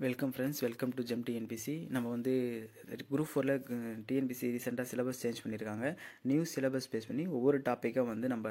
Welcome friends, welcome to Gem TNPSC. நம்ம வந்து group 4ல் டிஎன்பிசி ரீசெண்டாக சிலபஸ் சேஞ்ச் பண்ணியிருக்காங்க. நியூ சிலபஸ் பேஸ் பண்ணி ஒவ்வொரு டாப்பிக்காக வந்து நம்ம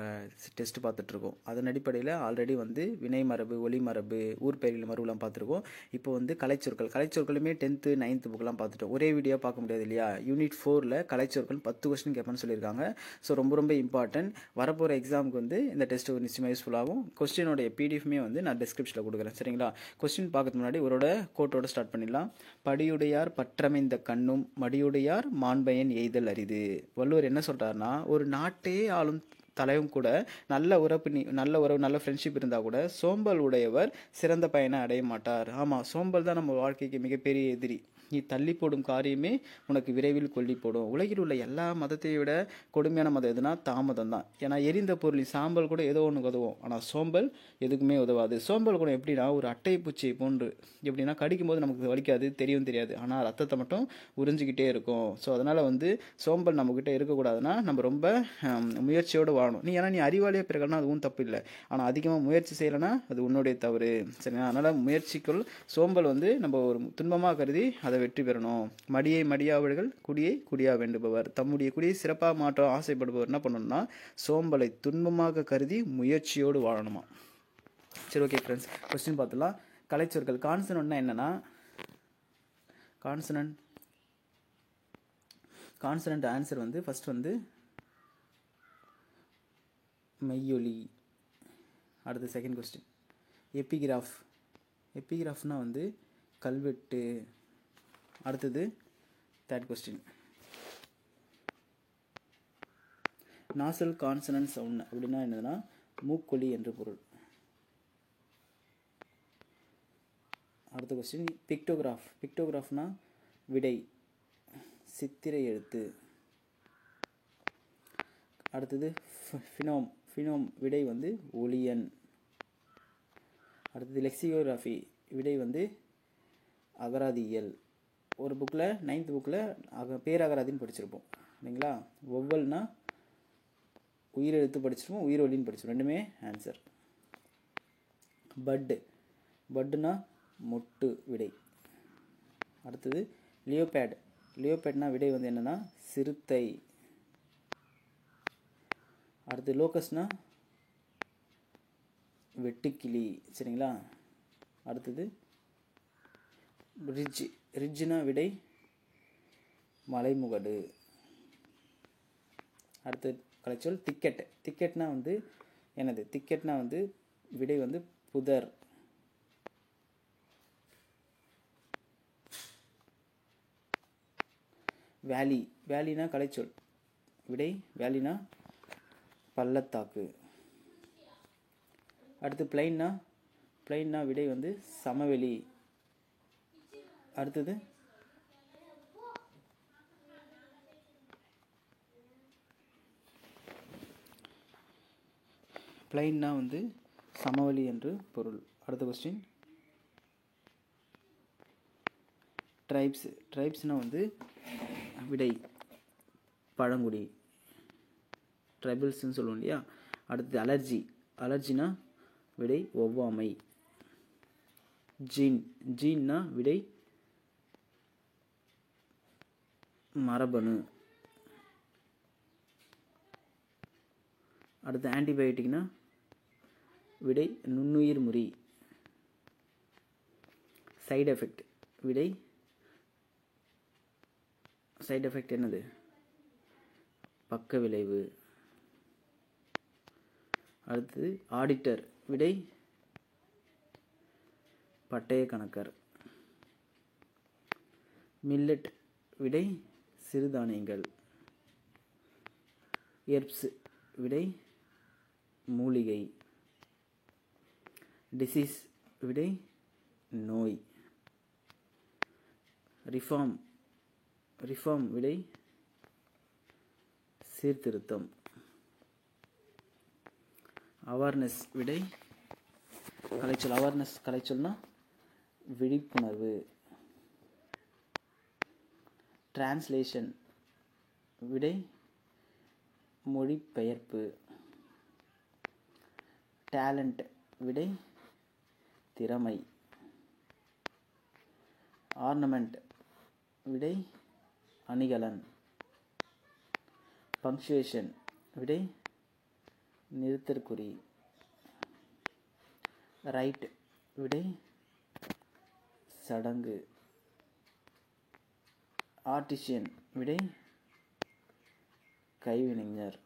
டெஸ்ட் பார்த்துட்ருக்கோம். அதன் அடிப்படையில் ஆல்ரெடி வந்து வினை மரபு, ஒலி மரபு, ஊர் பெயர்கள் மரபுலாம் பார்த்துருக்கோம். இப்போ வந்து கலைச்சொற்களுமே 10th 9th புக்கெலாம் பார்த்துட்டோம். ஒரே வீடியோ பார்க்க முடியாது இல்லையா? யூனிட் 4ல் கலைச்சொற்கள் 10 கொஸ்டின் கேட்பேன்னு சொல்லியிருக்காங்க. ஸோ ரொம்ப இம்பார்ட்டன்ட். வரப்போகிற எக்ஸாமுக்கு வந்து இந்த டெஸ்ட் நிச்சயமாக யூஸ்ஃபுல்லாகும். கொஸ்டினோடைய பிடிஎஃப்மே வந்து நான் டிஸ்கிரிப்ஷனில் கொடுக்குறேன். சரிங்களா? கொஸ்டின் பார்க்கறதுக்கு முன்னாடி ஒருவோட கோட்டோட ஸ்டார்ட் பண்ணிடலாம். படியுடையார் பற்றமைந்த கண்ணும் மடியுடையார் மாண்பயன் எய்தல் அரிது. வள்ளுவர் என்ன சொல்றாருன்னா, ஒரு நாட்டே ஆளும் தலைவன் கூட நல்ல உறவு நல்ல ஃப்ரெண்ட்ஷிப் இருந்தால் கூட சோம்பல் உடையவர் சிறந்த பயனை அடைய மாட்டார். ஆமாம், சோம்பல் தான் நம்ம வாழ்க்கைக்கு மிகப்பெரிய எதிரி. நீ தள்ளி போடும் காரியமே உனக்கு விரைவில் கொல்லி போடும். உலகில் உள்ள எல்லா மதத்தையும் விட கொடுமையான மதம் எதுனா தாமதம் தான். ஏன்னா எரிந்த பொருளின் சாம்பல் கூட ஏதோ ஒன்று உதவும், ஆனால் சோம்பல் எதுக்குமே உதவாது. சோம்பல் கூட எப்படின்னா ஒரு அட்டை பூச்சியை போன்று. எப்படின்னா கடிக்கும் போது நமக்கு வலிக்காது, தெரியாது, ஆனால் ரத்தத்தை மட்டும் உறிஞ்சிக்கிட்டே இருக்கும். ஸோ அதனால் வந்து சோம்பல் நம்மக்கிட்ட இருக்கக்கூடாதுன்னா நம்ம ரொம்ப முயற்சியோடு வாழணும். நீ அறிவாளியாக பிறகுனா அதுவும் தப்பு இல்லை, ஆனால் அதிகமாக முயற்சி செய்யலைன்னா அது உன்னுடைய தவறு. சரிங்களா? அதனால் முயற்சிக்குள் சோம்பல் வந்து நம்ம ஒரு துன்பமாக கருதி அதை வெற்றி பெறணும். மடியை மடியாவர்கள் குடியை குடியா வேண்டுபவர். தம்முடைய குடியை சிறப்பாக மாற்ற ஆசைப்படுபவர் என்ன பண்ணணும்னா சோம்பலை துன்பமாக கருதி முயற்சியோடு வாழணுமா. சரி, ஓகே ஃப்ரெண்ட்ஸ், கொஸ்டின் பார்த்துலாம். கலைச்சொற்கள் கான்சனன்ட்னா என்னன்னா, கான்சனன்ட் ஆன்சர் வந்து ஃபர்ஸ்ட் வந்து மெய்யொலி. அடுத்து செகண்ட் கொஸ்டின் எபிகிராஃப்னா வந்து கல்வெட்டு. அடுத்தது third question nozzle consonant sound அப்படின்னா என்னதுன்னா மூக்கொலி என்று பொருள். அடுத்த கொஸ்டின் பிக்டோகிராஃப்னா விடை, சித்திரை எழுத்து. அடுத்தது ஃபினோம் விடை வந்து ஒளியன். அடுத்தது லெக்சியோகிராஃபி விடை வந்து அகராதியியல். ஒரு புக்கில் 9th புக்கில் பேரகராதின்னு படிச்சிருப்போம் இல்லைங்களா? ஒவ்வொல்னா உயிரெழுத்து படிச்சிருப்போம், உயிரொலின்னு படிச்சிருப்போம். ரெண்டுமே ஆன்சர். பட்டுனா மொட்டு விடை. அடுத்தது லியோபேட்னா விடை வந்து என்னன்னா சிறுத்தை. அடுத்து லோக்கஸ்னா வெட்டுக்கிளி. சரிங்களா? அடுத்தது ரிட்ஜ்னா விடை மலைமுகடு. அடுத்து கலைச்சொல் திக்கெட்னா வந்து என்னது? திக்கெட்னா வந்து விடை வந்து புதர். வேலினா கலைச்சொல், விடை வேலினா பள்ளத்தாக்கு. அடுத்து பிளைன்னா விடை வந்து சமவெளி. அடுத்தது பிளைன்னா வந்து சமவெளி என்று பொருள். அடுத்த கொஸ்டின் ட்ரைப்ஸ்னா வந்து விடை பழங்குடி, ட்ரைபிள்ஸ்ன்னு சொல்லுவோம் இல்லையா? அடுத்தது அலர்ஜினா விடை ஒவ்வாமை. ஜீன்னா விடை மரபணு. அடுத்து ஆன்டிபயோட்டிக்னா விடை நுண்ணுயிர் முறி. சைடு எஃபெக்ட் என்னது? பக்க விளைவு. அடுத்தது ஆடிட்டர் விடை பட்டய கணக்கர். மில்லட் விடை சிறுதானியங்கள். எர்ப்ஸ் விடை மூலிகை. டிசீஸ் விடை நோய். ரிஃபார்ம் விடை சீர்திருத்தம். அவேர்னஸ் விடை கலைச்சொல்னா விழிப்புணர்வு. டிரான்ஸ்லேஷன் விடை மொழிபெயர்ப்பு. டேலண்ட் விடை திறமை. ஆர்னமெண்ட் விடை அணிகலன். பங்க்சுவேஷன் விடை நிறுத்தற்குறி. ரைட் விடை சடங்கு. ஆர்டிஷியன் விடை கைவினைஞர்.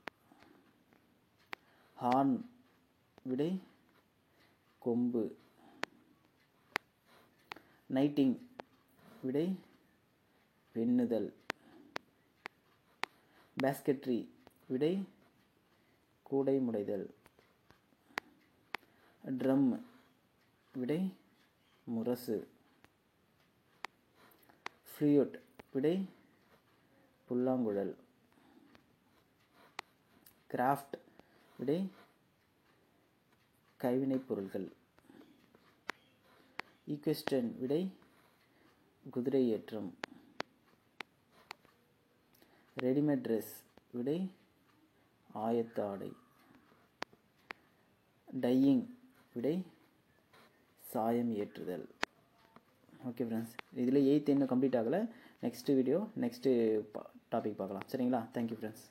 ஹார்ன் விடை கொம்பு. நைட்டிங் விடை பின்னுதல். பாஸ்கெட்ரி விடை கூடை முடைதல். ட்ரம் விடை முரசு. ஃப்ளூட் விடை புல்லாங்குழல். கிராஃப்ட் விடை கைவினைப் பொருள்கள். ஈக்வெஸ்டன் விடை குதிரை ஏற்றம். ரெடிமேட் ட்ரெஸ் விடை ஆயத்த ஆடை. டையிங் விடை சாயம் ஏற்றுதல். ஓகே ஃப்ரெண்ட்ஸ், இதில் 8th இன்னும் கம்ப்ளீட் ஆகலை. நெக்ஸ்ட் வீடியோ நெக்ஸ்ட்டு டாபிக் பார்க்கலாம். சரிங்களா? Thank you friends.